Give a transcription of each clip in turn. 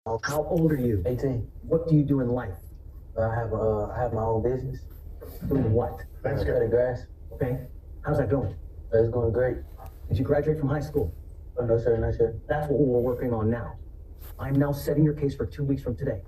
How old are you? 18. What do you do in life? I have my own business. Doing what? Cutting grass. Okay. How's that going? It's going great. Did you graduate from high school? Oh, no, sir, not sure. That's what we're working on now. I'm now setting your case for 2 weeks from today.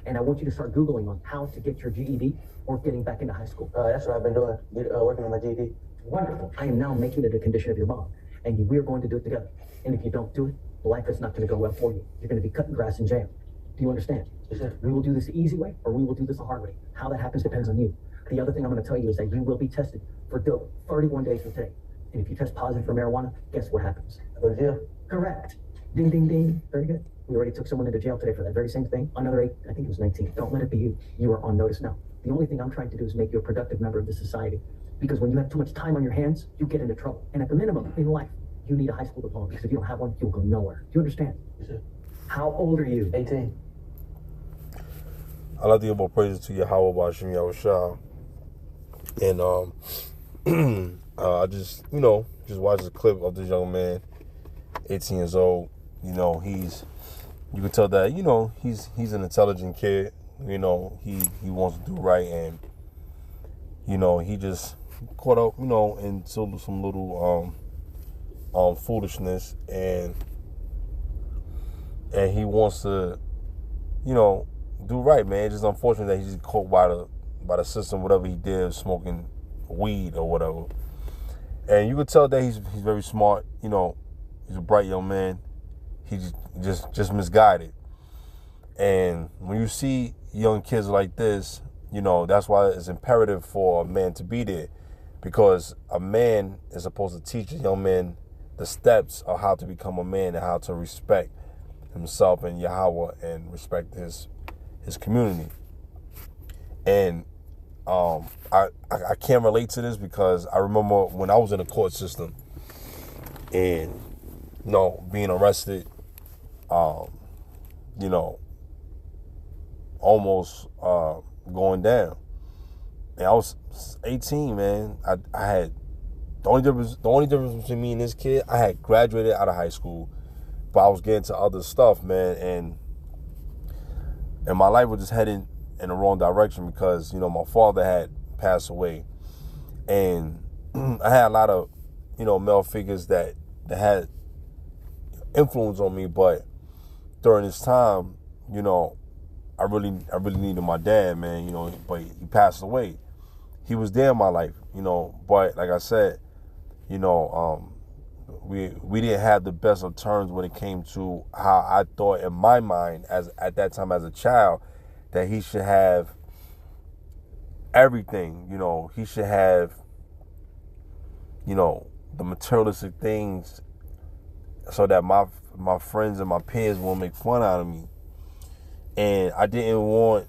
And I want you to start Googling on how to get your GED or getting back into high school. That's what I've been doing, working on my GED. Wonderful. I am now making it a condition of your bond. And we're going to do it together. And if you don't do it, life is not going to go well for you. You're going to be cutting grass in jail. Do you understand? Yes, sir. We will do this the easy way or we will do this the hard way. How that happens depends on you. The other thing I'm going to tell you is that you will be tested for dope 31 days from today. And if you test positive for marijuana, guess what happens? I go to jail. Correct. Ding, ding, ding. Very good. We already took someone into jail today for that very same thing. Another 8, I think it was 19. Don't let it be you. You are on notice now. The only thing I'm trying to do is make you a productive member of the society. Because when you have too much time on your hands, you get into trouble. And at the minimum, in life, you need a high school diploma. Because if you don't have one, you'll go nowhere. Do you understand? Yes, sir. How old are you? 18. I'd like to give more praises to Yahweh Bashim Yahushua. And I just watched a clip of this young man, 18 years old. You can tell that, he's an intelligent kid. He wants to do right, and he just caught up, into some little foolishness, and he wants to, do right, man. It's just unfortunate that he's caught by the system, whatever he did, smoking weed or whatever. And you could tell that he's very smart. He's a bright young man. He's just misguided. And when you see young kids like this, that's why it's imperative for a man to be there, because a man is supposed to teach a young man the steps of how to become a man and how to respect himself and Yahweh and respect his community. And I can't relate to this because I remember when I was in the court system and being arrested, almost going down. And I was 18, man. I had the only difference between me and this kid, I had graduated out of high school, but I was getting to other stuff, man, and my life was just heading in the wrong direction because, my father had passed away. And I had a lot of, male figures that had influence on me, but during this time, I really needed my dad, man, but he passed away. He was there in my life, but like I said, we didn't have the best of terms when it came to how I thought in my mind at that time as a child that he should have everything. He should have, the materialistic things so that my friends and my peers won't make fun out of me. And I didn't want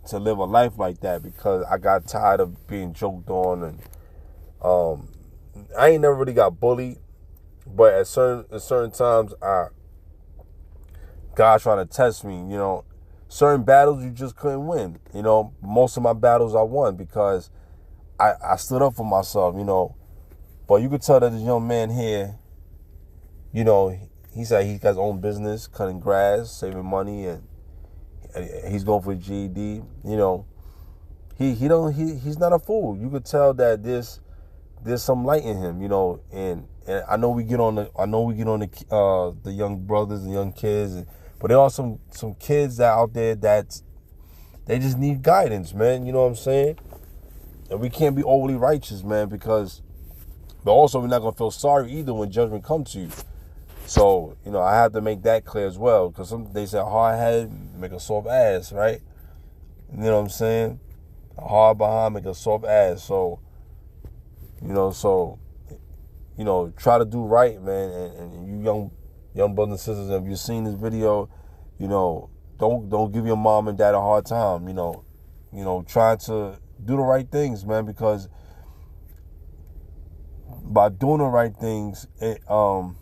to live a life like that because I got tired of being joked on. And I ain't never really got bullied, but at certain times, God's trying to test me. Certain battles you just couldn't win. Most of my battles I won because I stood up for myself. But you could tell that this young man here, he said he got his own business, cutting grass, saving money, and he's going for a GED. He's not a fool. You could tell that there's some light in him, and I know we get on the young brothers and young kids, but there are some kids that out there that they just need guidance, man. You know what I'm saying? And we can't be overly righteous, man, but also we're not gonna feel sorry either when judgment comes to you. So, I have to make that clear as well, because they say a hard head make a soft ass, right? You know what I'm saying? A hard behind make a soft ass. So, try to do right, man. And you young brothers and sisters, if you've seen this video, don't give your mom and dad a hard time. Try to do the right things, man, because by doing the right things, it will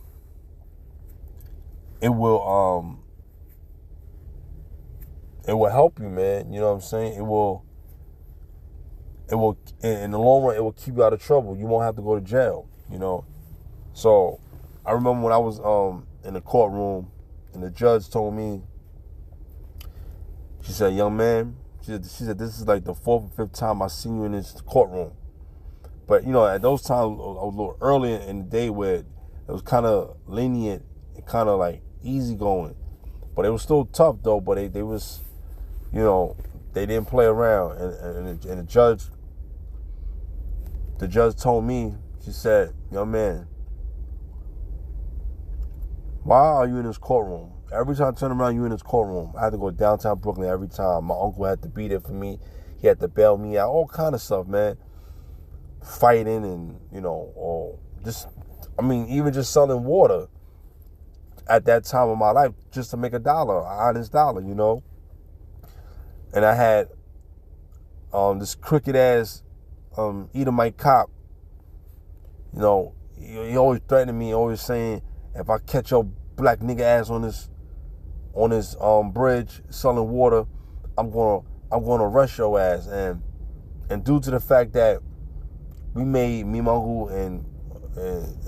help you, man. You know what I'm saying? It will in the long run, it will keep you out of trouble. You won't have to go to jail, So I remember when I was in the courtroom and the judge told me She said, young man, she said, this is like the 4th or 5th time I seen you in this courtroom. But, you know, at those times, I was a little earlier in the day where it was kind of lenient and kind of like easygoing. But it was still tough, though. But they was, you know, they didn't play around. And the judge told me, she said, young man, why are you in this courtroom? Every time I turn around, you in this courtroom. I had to go downtown Brooklyn every time. My uncle had to be there for me. He had to bail me out. All kind of stuff, man. Fighting and, you know, or just, I mean, even just selling water at that time of my life just to make $1, an honest dollar, you know. And I had this crooked ass Edomite cop, you know, he always threatening me, always saying, if I catch your black nigga ass on this bridge selling water, I'm gonna arrest your ass. And due to the fact that me, my uncle, and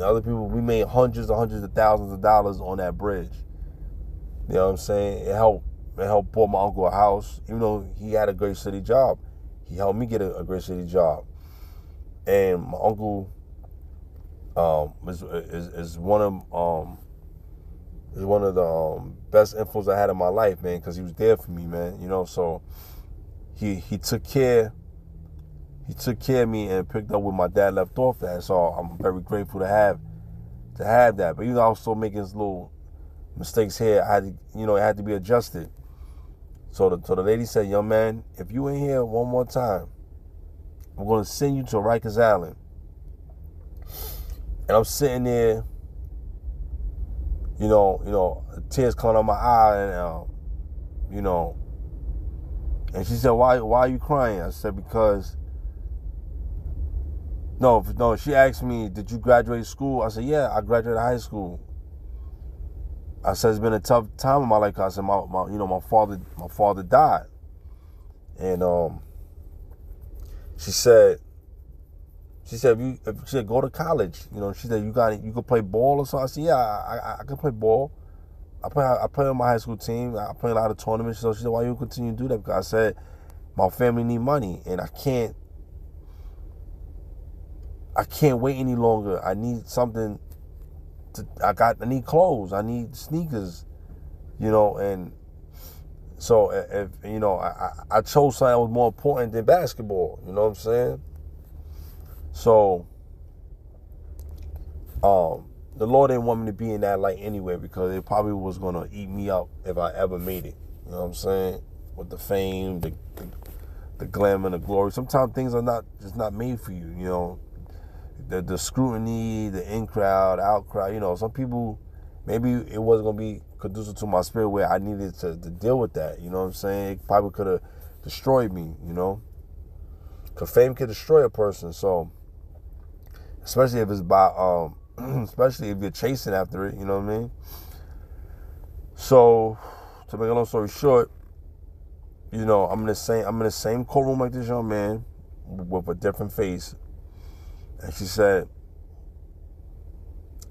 other people, we made hundreds of thousands of dollars on that bridge. You know what I'm saying? It helped bought my uncle a house, even though he had a great city job. He helped me get a great city job. And my uncle is one of the best influences I had in my life, man, because he was there for me, man. You know, so he took care of me and picked up where my dad left off at. So I'm very grateful to have that. But even though I was still making little mistakes here, it had to be adjusted. So the lady said, young man, if you ain't here one more time, I'm gonna send you to Rikers Island. And I'm sitting there, you know, tears coming out my eye, and and she said, why are you crying? I said, because no, she asked me, did you graduate school? I said, yeah, I graduated high school. I said, it's been a tough time in my life. I said, my father died. And she said, go to college. You know, she said, you could play ball or something. I said, yeah, I can play ball. I play on my high school team. I play a lot of tournaments. So she said, why you continue to do that? Because I said, my family need money, and I can't wait any longer. I need something. I need clothes. I need sneakers. You know, and so if I chose something that was more important than basketball. You know what I'm saying? So, the Lord didn't want me to be in that light anyway, because it probably was gonna eat me up if I ever made it. You know what I'm saying? With the fame, the glamour, and the glory. Sometimes things are just not made for you. You know, the scrutiny, the in crowd, out crowd. You know, some people, maybe it wasn't gonna be conducive to my spirit where I needed to deal with that. You know what I'm saying? It probably could have destroyed me. You know, because fame can destroy a person. So, especially if it's by especially if you're chasing after it, you know what I mean? So, to make a long story short, you know, I'm in the same courtroom like this young man with a different face. And she said,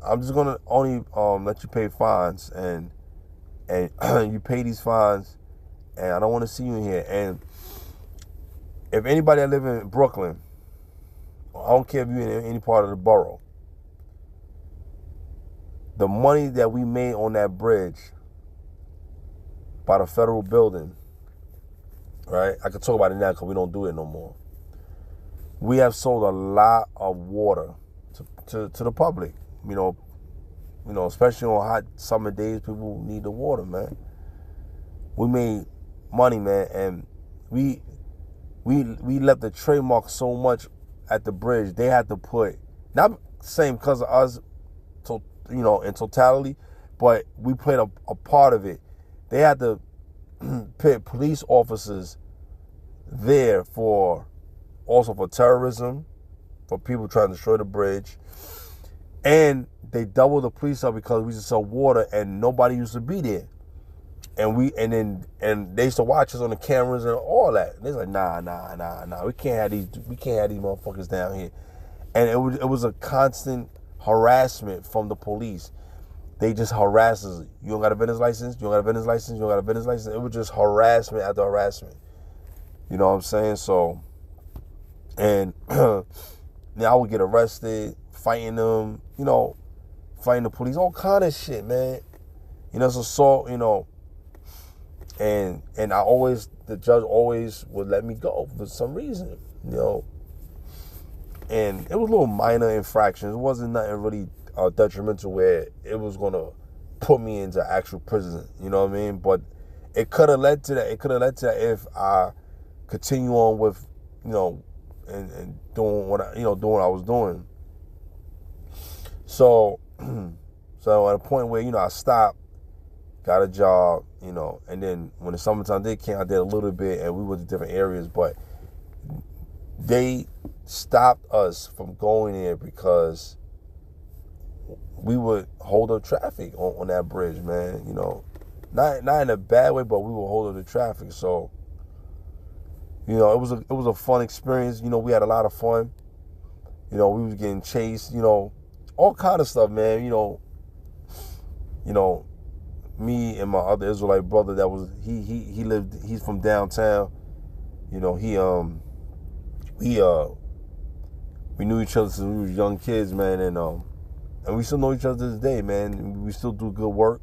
I'm just gonna only let you pay fines, and you pay these fines, and I don't want to see you in here. And if anybody that live in Brooklyn, I don't care if you're in any part of the borough, the money that we made on that bridge by the federal building, right? I can talk about it now because we don't do it no more. We have sold a lot of water to the public. You know, especially on hot summer days, people need the water, man. We made money, man, and we left the trademark so much at the bridge. They had to put, not saying because of us, in totality, but we played a part of it. They had to put police officers there for terrorism, for people trying to destroy the bridge, and they doubled the police up because we used to sell water and nobody used to be there. And they used to watch us on the cameras and all that. And they're like, nah, we can't have these motherfuckers down here. And it was a constant harassment from the police. they just harass us. You don't got a business license? You don't got a business license? You don't got a business license? It was just harassment after harassment. You know what I'm saying? So, and now I would get arrested, fighting them, you know, fighting the police, all kind of shit, man. You know, it's assault, you know. And the judge always would let me go for some reason, you know. And it was little minor infractions. It wasn't nothing really detrimental where it was going to put me into actual prison, you know what I mean? But it could have led to that. It could have led to that if I continue on with, you know, and doing what I was doing. So, so at a point where, you know, I stopped, got a job, you know, and then when the summertime came, I did a little bit, and we went to different areas, but they stopped us from going there because we would hold up traffic on that bridge, man. You know, not in a bad way, but we would hold up the traffic. So, you know, it was a fun experience. You know, we had a lot of fun. You know, we was getting chased. You know, all kind of stuff, man. You know, me and my other Israelite brother that was he's from downtown. You know, we knew each other since we was young kids, man, and we still know each other to this day, man. We still do good work.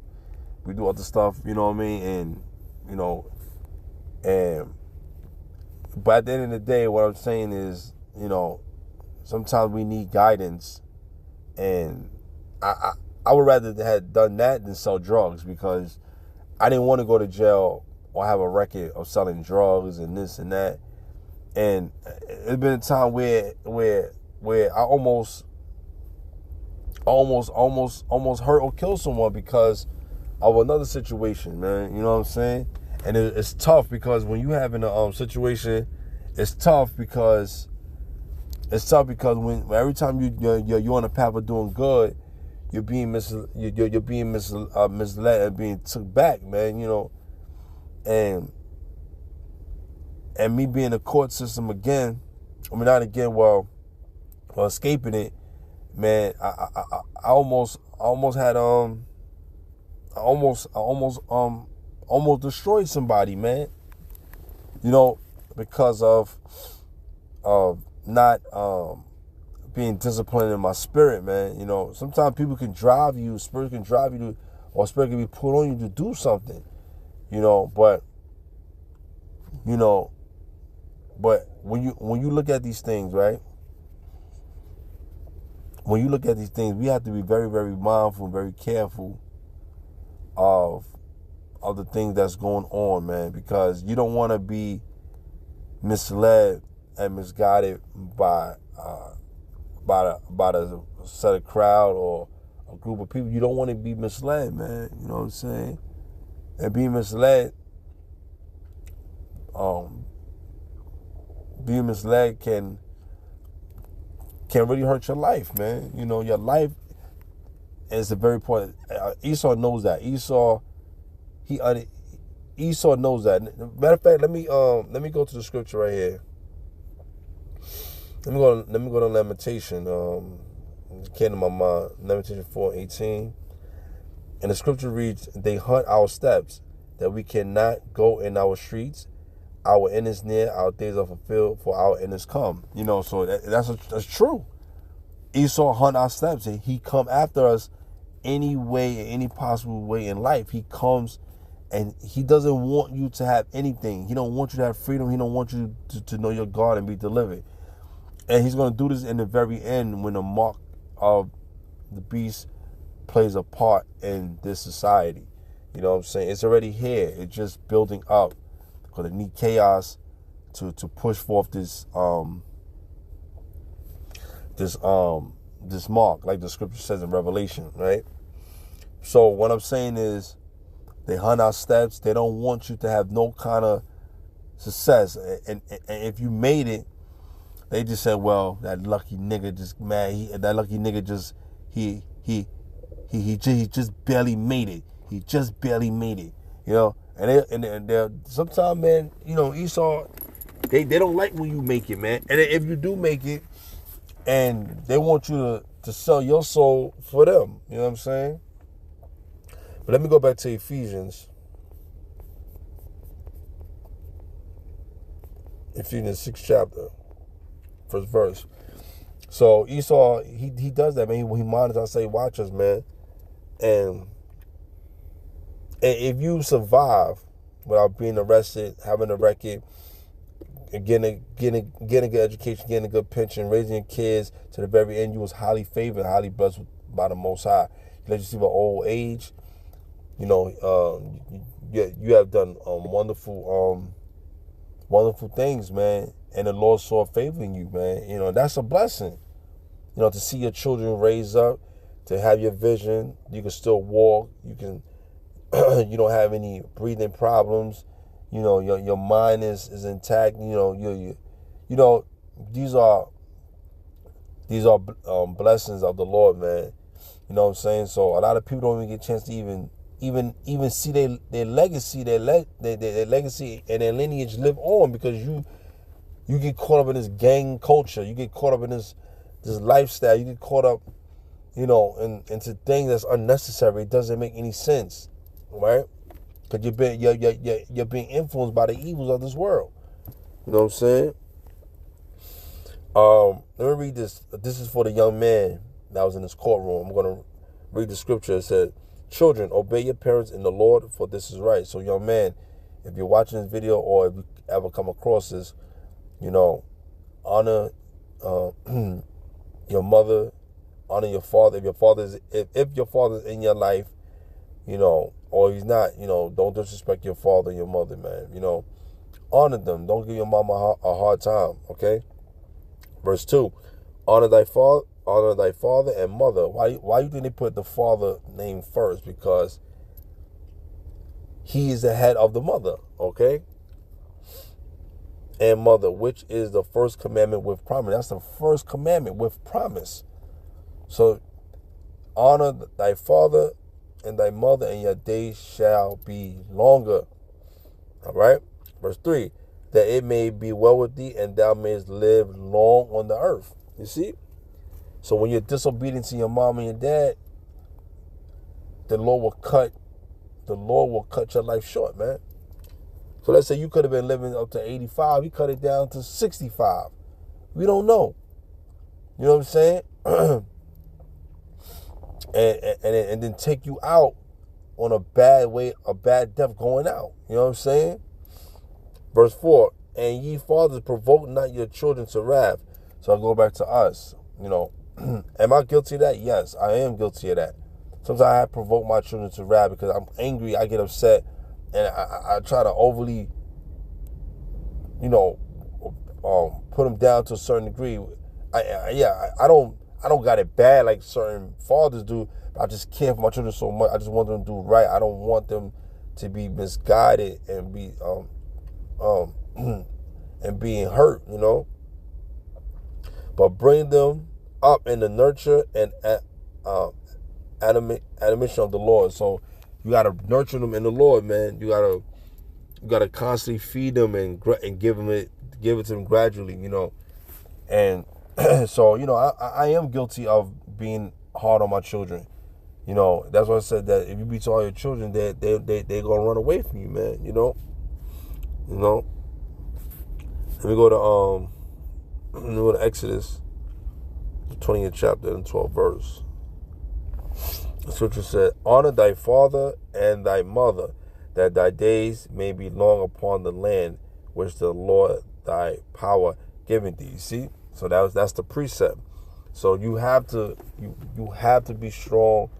We do other stuff, you know what I mean? And, you know, but at the end of the day, what I'm saying is, you know, sometimes we need guidance, and I would rather have done that than sell drugs, because I didn't want to go to jail or have a record of selling drugs and this and that. And it's been a time where I almost hurt or killed someone because of another situation, man. You know what I'm saying? And it's tough because when you having a situation, it's tough because when every time you're on the path of doing good, you're being misled and being took back, man. You know, and me being in the court system again, I mean not again, well escaping it, man. I almost destroyed somebody, man. You know, because of not being disciplined in my spirit, man. You know, sometimes people can drive you, spirit can drive you to, or spirit can be put on you to do something. You know, but when you look at these things, right? When you look at these things, we have to be very, very mindful and very careful of the things that's going on, man, because you don't want to be misled and misguided by a set of crowd or a group of people. You don't want to be misled, man. You know what I'm saying? And being misled, can really hurt your life, man. You know, your life is a very important. Esau knows that. Esau knows that. Matter of fact, let me go to the scripture right here. Let me go to Lamentation. It came to my mind. Lamentation 4:18. And the scripture reads, "They hunt our steps, that we cannot go in our streets. Our end is near, our days are fulfilled, for our end is come." You know, so that's true. Esau hunt our steps, and he come after us any way, any possible way in life. He comes, and he doesn't want you to have anything. He don't want you to have freedom. He don't want you to know your God and be delivered. And he's going to do this in the very end, when the mark of the beast plays a part in this society. You know what I'm saying? It's already here. It's just building up, because they need chaos to push forth this mark, like the scripture says in Revelation, right? So what I'm saying is, they hunt our steps. They don't want you to have no kind of success. And if you made it, they just said, well, that lucky nigga just he just barely made it. He just barely made it. You know, and they're sometimes, man, you know, Esau, they don't like when you make it, man. And if you do make it, and they want you to sell your soul for them, you know what I'm saying? But let me go back to Ephesians. Ephesians 6th chapter, first verse. So Esau, he does that, man. He monitors our Say Watchers, man. And if you survive without being arrested, having a record, and getting a good education, getting a good pension, raising your kids to the very end, you was highly favored, highly blessed by the Most High. You let you see about old age. You you have done wonderful things, man. And the Lord saw favoring you, man. That's a blessing. To see your children raise up, to have your vision. You can still walk. You can. You don't have any breathing problems. Your mind is intact. These are blessings of the Lord, man. You know what I'm saying? So a lot of people don't even get a chance to even see their legacy, their legacy and their lineage live on, because you get caught up in this gang culture. You get caught up in this lifestyle. You get caught up, into things that's unnecessary. It doesn't make any sense, right? Because you're being influenced by the evils of this world. You know what I'm saying? Let me read this. This is for the young man that was in this courtroom. I'm going to read the scripture. It said, "Children, obey your parents in the Lord, for this is right." So, young man, if you're watching this video or if you ever come across this, honor your mother, honor your father. If your father's in your life, or he's not, don't disrespect your father and your mother, man. Honor them. Don't give your mama a hard time, okay? Verse 2, honor thy father and mother. Why you think they put the father name first? Because he is the head of the mother, okay? And mother, which is the first commandment with promise. That's the first commandment with promise. So honor thy father and thy mother, and your days shall be longer. All right? Verse 3, that it may be well with thee, and thou mayest live long on the earth. You see? So when you're disobedient to your mom and your dad, the Lord will cut your life short, man. So let's say you could have been living up to 85. He cut it down to 65. We don't know. You know what I'm saying? and then take you out on a bad death going out. You know what I'm saying? Verse 4, and ye fathers, provoke not your children to wrath. So I go back to us. Am I guilty of that? Yes, I am guilty of that. Sometimes I provoke my children to wrath because I'm angry, I get upset, and I try to overly, put them down to a certain degree. I don't got it bad like certain fathers do. I just care for my children so much. I just want them to do right. I don't want them to be misguided and be and being hurt, But bring them up in the nurture and animation of the Lord. So you gotta nurture them in the Lord, man. You gotta constantly feed them and give it to them gradually, And so I am guilty of being hard on my children. That's why I said that if you be to all your children, they gonna run away from you, man. Let me go to Exodus, the 20th chapter and 12th verse. The scripture said, honor thy father and thy mother, that thy days may be long upon the land which the Lord thy power giving thee. See? So that's the precept. So you have to be strong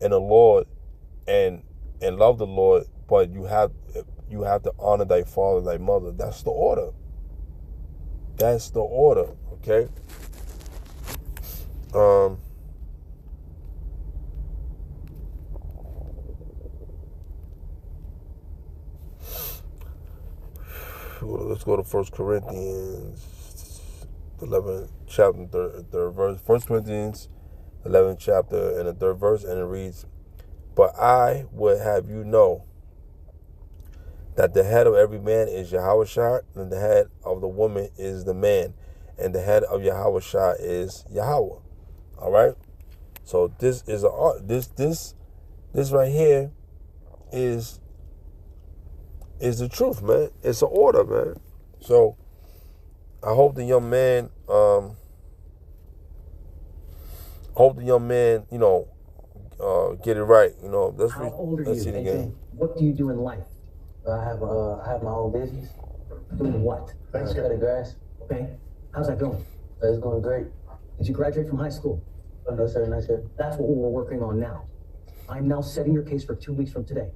in the Lord and love the Lord, but you have to honor thy father and thy mother. That's the order. That's the order, okay? Let's go to 1 Corinthians 11th chapter, third verse. 1 Corinthians 11th chapter and the third verse, and it reads, but I would have you know that the head of every man is Yahushua, and the head of the woman is the man, and the head of Yahushua is Yahweh. All right. So this is this right here is the truth, man. It's an order, man. So I hope the young man, get it right. How old are let's you? see the game. What do you do in life? I have my own business. Doing what? Cutting grass. Okay. How's that going? It's going great. Did you graduate from high school? Oh, no, sir, not yet. That's what we're working on now. I'm now setting your case for 2 weeks from today.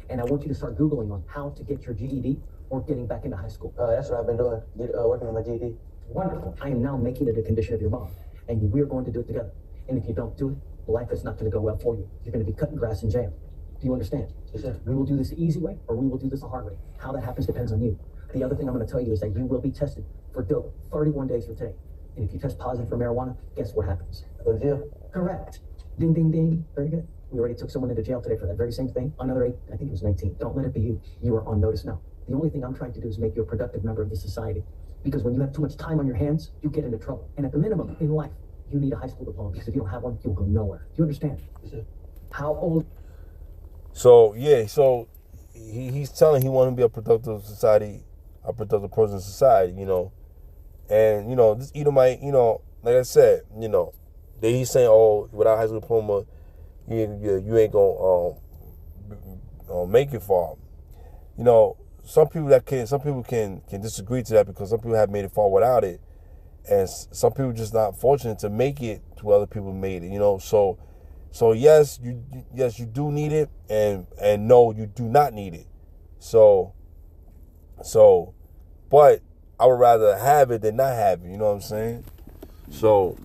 And I want you to start Googling on how to get your GED or getting back into high school. That's what I've been doing. Working on my GD. Wonderful. I am now making it a condition of your bond. And we're going to do it together. And if you don't do it, life is not going to go well for you. You're going to be cutting grass in jail. Do you understand? Yes, sir. We will do this the easy way or we will do this the hard way. How that happens depends on you. The other thing I'm going to tell you is that you will be tested for dope 31 days from today. And if you test positive for marijuana, guess what happens? Go to jail. Correct. Ding, ding, ding. Very good. We already took someone into jail today for that very same thing. Another 8, I think it was 19. Don't let it be you. You are on notice now. The only thing I'm trying to do is make you a productive member of the society. Because when you have too much time on your hands, you get into trouble. And at the minimum, in life, you need a high school diploma. Because if you don't have one, you'll go nowhere. Do you understand? Yes, sir. How old? So he's telling he wants to be a productive society, a productive person in society, And this Edomite, like I said, he's saying, oh, without high school diploma, you ain't gonna make it far. Some people can disagree to that because some people have made it far without it, and some people just not fortunate to make it to where other people made it. So yes, you do need it, and no, you do not need it. So, but I would rather have it than not have it. You know what I'm saying? So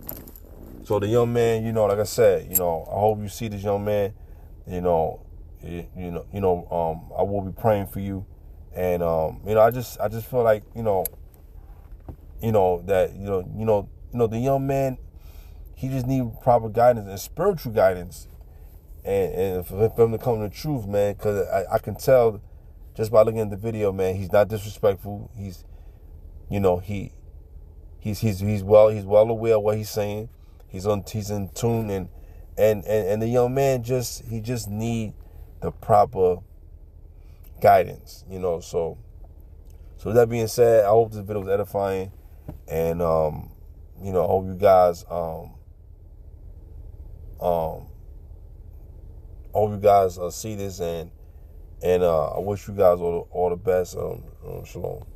the young man, like I said, I hope you see this young man. I will be praying for you, and I just feel like that the young man, he just needs proper guidance and spiritual guidance, and for him to come to the truth, man. Because I can tell just by looking at the video, man, he's not disrespectful. He's well aware of what he's saying. He's in tune, and the young man just need the proper guidance, So with that being said, I hope this video was edifying, and I hope you guys see this, and I wish you guys all the best. Shalom.